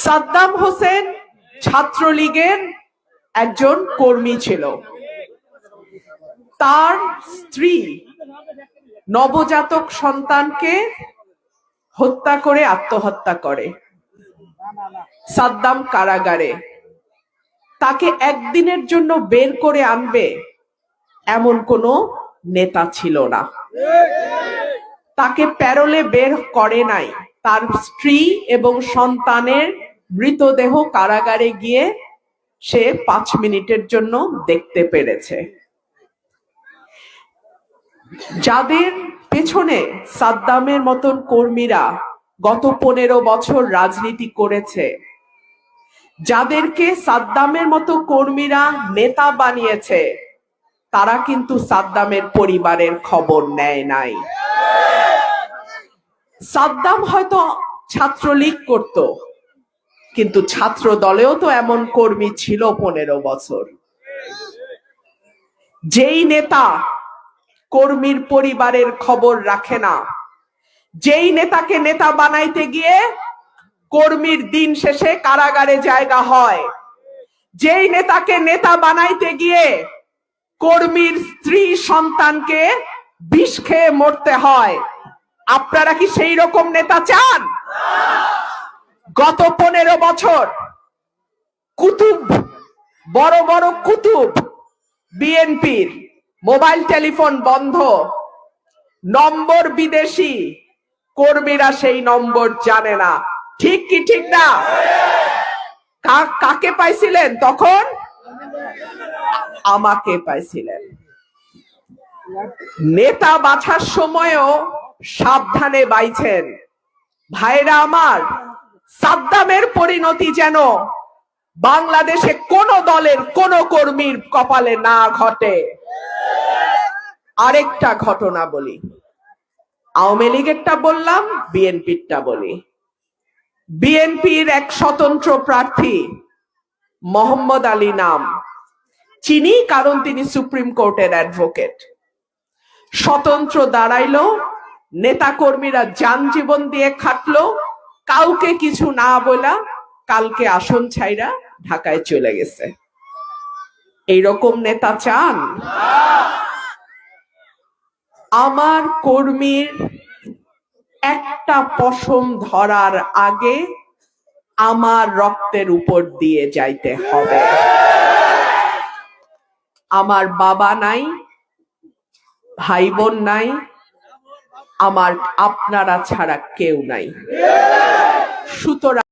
সাদ্দাম হোসেন ছাত্রলীগের একজন কর্মী ছিল। তার স্ত্রী নবজাতক সন্তানকে হত্যা করে আত্মহত্যা করে। সাদ্দাম কারাগারে। তাকে একদিনের জন্য বের করে আনবে এমন কোনো নেতা ছিল না। তাকে প্যারোলে বের করে নাই। তার স্ত্রী এবং সন্তানের মৃতদেহ কারাগারে গিয়ে সে 5 মিনিটের জন্য দেখতে পেরেছে। যাদের পেছনে সাদ্দামের মতন কর্মীরা গত 15 বছর রাজনীতি করেছে, যাদেরকে সাদ্দামের মতো কর্মীরা নেতা বানিয়েছে, তারা কিন্তু সাদ্দামের পরিবারের খবর নেয় নাই। সাদ্দাম হয়তো ছাত্রলীগ করত, কিন্তু ছাত্র দলেও তো এমন কর্মী ছিল 15 বছর। যেই নেতা কর্মীর পরিবারের খবর রাখে না, যেই নেতাকে নেতা বানাইতে গিয়ে কর্মীর দিন শেষে কারাগারে জায়গা হয়, যেই নেতাকে নেতা বানাইতে গিয়ে কর্মীর স্ত্রী সন্তানকে বিষ খেয়ে মরতে হয়, আপনারা কি সেই রকম নেতা চান? গত 15 বছর কুতুব, বড় বড় কুতুব বিএনপির মোবাইল টেলিফোন বন্ধ, নম্বর বিদেশি, কর্মীরা সেই নম্বর জানে না। ঠিক কি ঠিক না? কাকে পাইছিলেন তখন? আমাকে পাইছিলেন। নেতা বাছার সময়ও সাবধানে বাইছেন। ভাইরা আমার, সাদ্দামের পরিণতি যেন বাংলাদেশে কোন দলের কোন কর্মীর কপালে না ঘটে। আরেকটা ঘটনা বলি, আওয়ামী লীগেরটা বললাম, বিএনপিরটা বলি। বিএনপির এক স্বতন্ত্র প্রার্থী মোহাম্মদ আলী নাম, চিনি কারণ তিনি সুপ্রিম কোর্টের অ্যাডভোকেট। স্বতন্ত্র দাঁড়াইলো, নেতা কর্মীরা যান জীবন দিয়ে খাটলো, কাউকে কিছু না বলা, কালকে আসন ছাইরা ঢাকায় চলে গেছে। এইরকম নেতা চান? আমার কর্মীর একটা পশম ধরার আগে আমার রক্তের উপর দিয়ে যাইতে হবে। আমার বাবা নাই, ভাই বোন নাই, আমার আপনারা ছাড়া কেউ নাই। সুতরাং